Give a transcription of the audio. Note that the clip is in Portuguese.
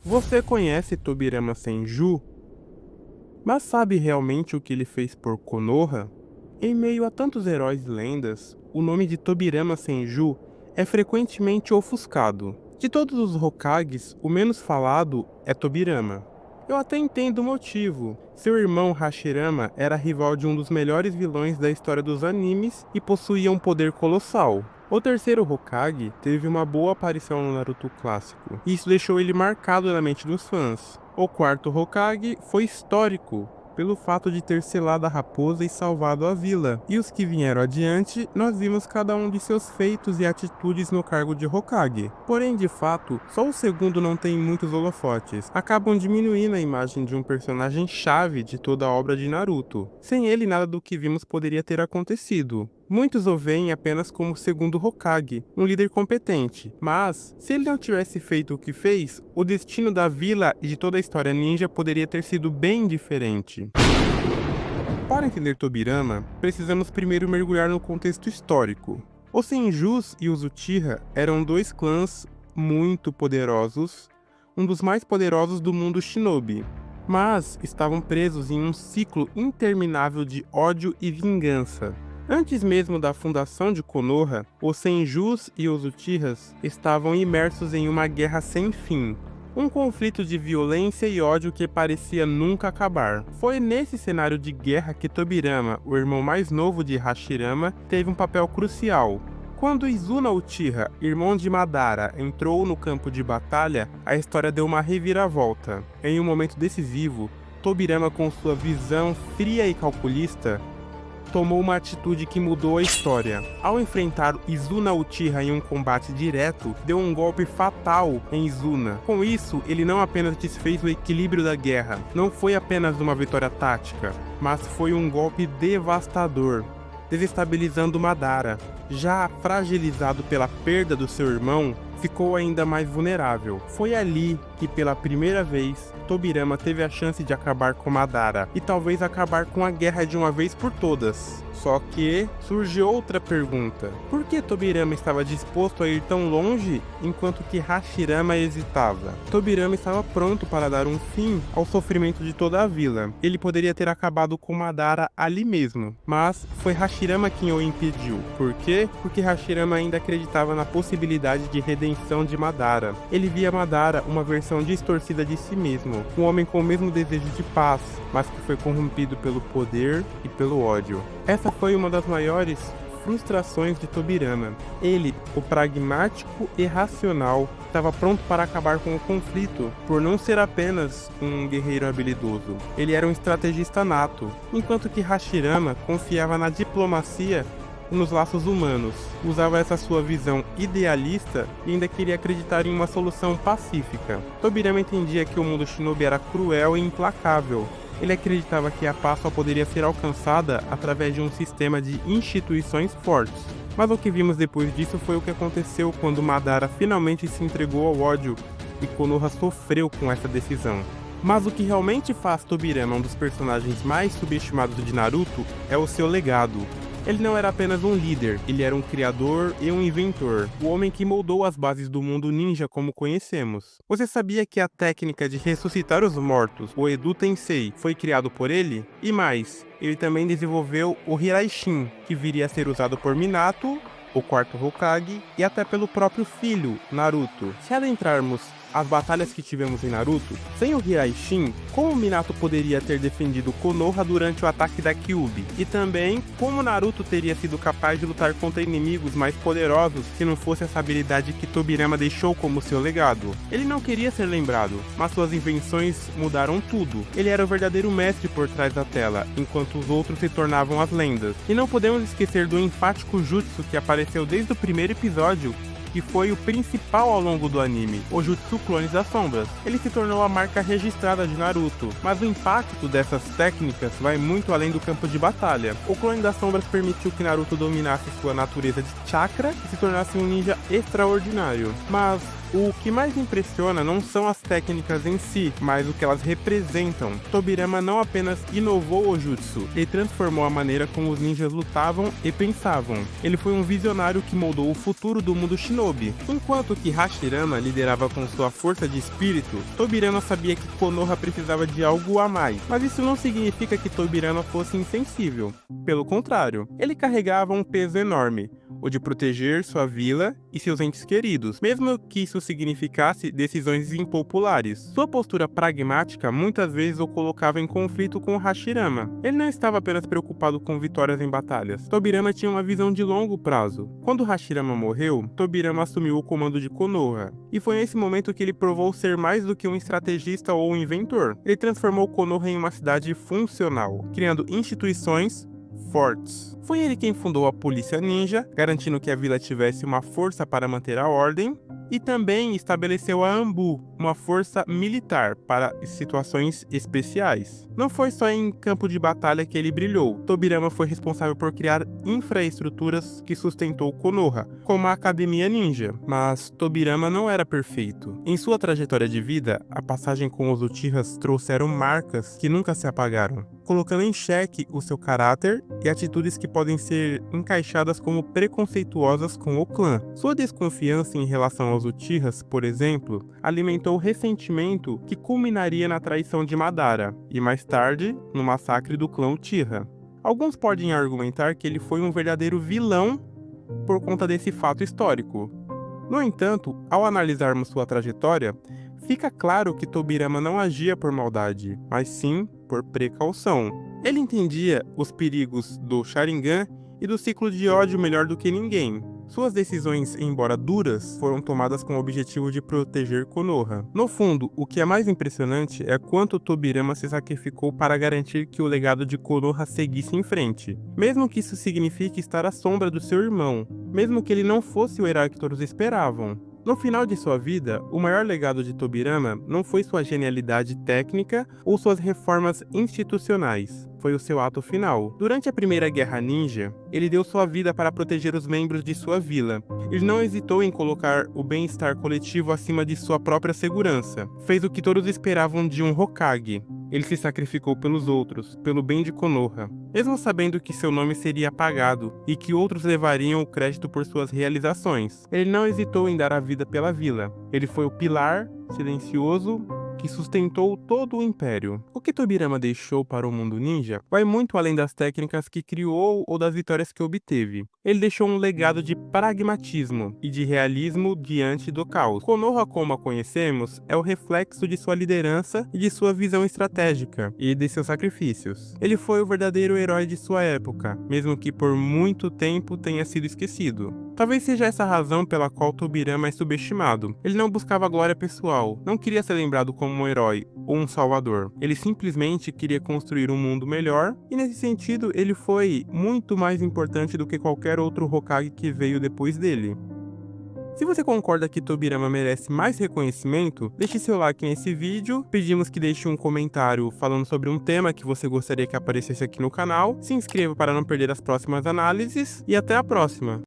Você conhece Tobirama Senju? Mas sabe realmente o que ele fez por Konoha? Em meio a tantos heróis e lendas, o nome de Tobirama Senju é frequentemente ofuscado. De todos os Hokages, o menos falado é Tobirama. Eu até entendo o motivo. Seu irmão Hashirama era rival de um dos melhores vilões da história dos animes e possuía um poder colossal. O terceiro Hokage teve uma boa aparição no Naruto clássico, e isso deixou ele marcado na mente dos fãs. O quarto Hokage foi histórico, pelo fato de ter selado a raposa e salvado a vila. E os que vieram adiante, nós vimos cada um de seus feitos e atitudes no cargo de Hokage. Porém, de fato, só o segundo não tem muitos holofotes. Acabam diminuindo a imagem de um personagem-chave de toda a obra de Naruto. Sem ele, nada do que vimos poderia ter acontecido. Muitos o veem apenas como segundo Hokage, um líder competente, mas, se ele não tivesse feito o que fez, o destino da vila e de toda a história ninja poderia ter sido bem diferente. Para entender Tobirama, precisamos primeiro mergulhar no contexto histórico. Os Senjus e os Uchiha eram dois clãs muito poderosos, um dos mais poderosos do mundo shinobi, mas estavam presos em um ciclo interminável de ódio e vingança. Antes mesmo da fundação de Konoha, os Senjus e os Uchihas estavam imersos em uma guerra sem fim. Um conflito de violência e ódio que parecia nunca acabar. Foi nesse cenário de guerra que Tobirama, o irmão mais novo de Hashirama, teve um papel crucial. Quando Izuna Uchiha, irmão de Madara, entrou no campo de batalha, a história deu uma reviravolta. Em um momento decisivo, Tobirama, com sua visão fria e calculista, tomou uma atitude que mudou a história. Ao enfrentar Izuna Uchiha em um combate direto, deu um golpe fatal em Izuna. Com isso, ele não apenas desfez o equilíbrio da guerra, não foi apenas uma vitória tática, mas foi um golpe devastador, desestabilizando Madara. Já fragilizado pela perda do seu irmão, ficou ainda mais vulnerável. Foi ali que, pela primeira vez, Tobirama teve a chance de acabar com Madara, e talvez acabar com a guerra de uma vez por todas. Só que surge outra pergunta: por que Tobirama estava disposto a ir tão longe enquanto que Hashirama hesitava? Tobirama estava pronto para dar um fim ao sofrimento de toda a vila. Ele poderia ter acabado com Madara ali mesmo, mas foi Hashirama quem o impediu. Por quê? Porque Hashirama ainda acreditava na possibilidade de redenção de Madara. Ele via Madara uma versão distorcida de si mesmo, um homem com o mesmo desejo de paz, mas que foi corrompido pelo poder e pelo ódio. Essa foi uma das maiores frustrações de Tobirama. Ele, o pragmático e racional, estava pronto para acabar com o conflito, por não ser apenas um guerreiro habilidoso. Ele era um estrategista nato, enquanto que Hashirama confiava na diplomacia e nos laços humanos. Usava essa sua visão idealista e ainda queria acreditar em uma solução pacífica. Tobirama entendia que o mundo shinobi era cruel e implacável. Ele acreditava que a paz só poderia ser alcançada através de um sistema de instituições fortes. Mas o que vimos depois disso foi o que aconteceu quando Madara finalmente se entregou ao ódio e Konoha sofreu com essa decisão. Mas o que realmente faz Tobirama um dos personagens mais subestimados de Naruto é o seu legado. Ele não era apenas um líder, ele era um criador e um inventor, o homem que moldou as bases do mundo ninja como conhecemos. Você sabia que a técnica de ressuscitar os mortos, o Edo Tensei, foi criado por ele? E mais, ele também desenvolveu o Hiraishin, que viria a ser usado por Minato, o quarto Hokage, e até pelo próprio filho, Naruto. Se adentrarmos as batalhas que tivemos em Naruto, sem o Hiraishin, como Minato poderia ter defendido Konoha durante o ataque da Kyuubi? E também, como Naruto teria sido capaz de lutar contra inimigos mais poderosos se não fosse essa habilidade que Tobirama deixou como seu legado? Ele não queria ser lembrado, mas suas invenções mudaram tudo. Ele era o verdadeiro mestre por trás da tela, enquanto os outros se tornavam as lendas. E não podemos esquecer do enfático jutsu que apareceu desde o primeiro episódio, que foi o principal ao longo do anime, o Jutsu Clones das Sombras. Ele se tornou a marca registrada de Naruto, mas o impacto dessas técnicas vai muito além do campo de batalha. O Clone das Sombras permitiu que Naruto dominasse sua natureza de chakra e se tornasse um ninja extraordinário. Mas O que mais impressiona não são as técnicas em si, mas o que elas representam. Tobirama não apenas inovou o jutsu, ele transformou a maneira como os ninjas lutavam e pensavam. Ele foi um visionário que moldou o futuro do mundo shinobi. Enquanto que Hashirama liderava com sua força de espírito, Tobirama sabia que Konoha precisava de algo a mais. Mas isso não significa que Tobirama fosse insensível. Pelo contrário, ele carregava um peso enorme, o de proteger sua vila e seus entes queridos, mesmo que isso significasse decisões impopulares. Sua postura pragmática muitas vezes o colocava em conflito com Hashirama. Ele não estava apenas preocupado com vitórias em batalhas. Tobirama tinha uma visão de longo prazo. Quando Hashirama morreu, Tobirama assumiu o comando de Konoha, e foi nesse momento que ele provou ser mais do que um estrategista ou um inventor. Ele transformou Konoha em uma cidade funcional, criando instituições fortes. Foi ele quem fundou a Polícia Ninja, garantindo que a vila tivesse uma força para manter a ordem, e também estabeleceu a Anbu, uma força militar para situações especiais. Não foi só em campo de batalha que ele brilhou. Tobirama foi responsável por criar infraestruturas que sustentou Konoha, como a Academia Ninja. Mas Tobirama não era perfeito. Em sua trajetória de vida, a passagem com os Uchihas trouxeram marcas que nunca se apagaram, colocando em xeque o seu caráter e atitudes que podem ser encaixadas como preconceituosas com o clã. Sua desconfiança em relação aos Uchihas, por exemplo, alimentou ressentimento que culminaria na traição de Madara, e mais tarde, no massacre do clã Uchiha. Alguns podem argumentar que ele foi um verdadeiro vilão por conta desse fato histórico. No entanto, ao analisarmos sua trajetória, fica claro que Tobirama não agia por maldade, mas sim por precaução. Ele entendia os perigos do Sharingan e do ciclo de ódio melhor do que ninguém. Suas decisões, embora duras, foram tomadas com o objetivo de proteger Konoha. No fundo, o que é mais impressionante é quanto Tobirama se sacrificou para garantir que o legado de Konoha seguisse em frente, mesmo que isso signifique estar à sombra do seu irmão, mesmo que ele não fosse o herói que todos esperavam. No final de sua vida, o maior legado de Tobirama não foi sua genialidade técnica ou suas reformas institucionais. Foi o seu ato final. Durante a Primeira Guerra Ninja, ele deu sua vida para proteger os membros de sua vila. Ele não hesitou em colocar o bem-estar coletivo acima de sua própria segurança. Fez o que todos esperavam de um Hokage. Ele se sacrificou pelos outros, pelo bem de Konoha, mesmo sabendo que seu nome seria apagado e que outros levariam o crédito por suas realizações. Ele não hesitou em dar a vida pela vila. Ele foi o pilar silencioso que sustentou todo o império. O que Tobirama deixou para o mundo ninja vai muito além das técnicas que criou ou das vitórias que obteve. Ele deixou um legado de pragmatismo e de realismo diante do caos. Konoha, como a conhecemos, é o reflexo de sua liderança e de sua visão estratégica e de seus sacrifícios. Ele foi o verdadeiro herói de sua época, mesmo que por muito tempo tenha sido esquecido. Talvez seja essa a razão pela qual Tobirama é subestimado. Ele não buscava glória pessoal, não queria ser lembrado como um herói ou um salvador. Ele simplesmente queria construir um mundo melhor, e nesse sentido ele foi muito mais importante do que qualquer outro Hokage que veio depois dele. Se você concorda que Tobirama merece mais reconhecimento, deixe seu like nesse vídeo, pedimos que deixe um comentário falando sobre um tema que você gostaria que aparecesse aqui no canal, se inscreva para não perder as próximas análises, e até a próxima!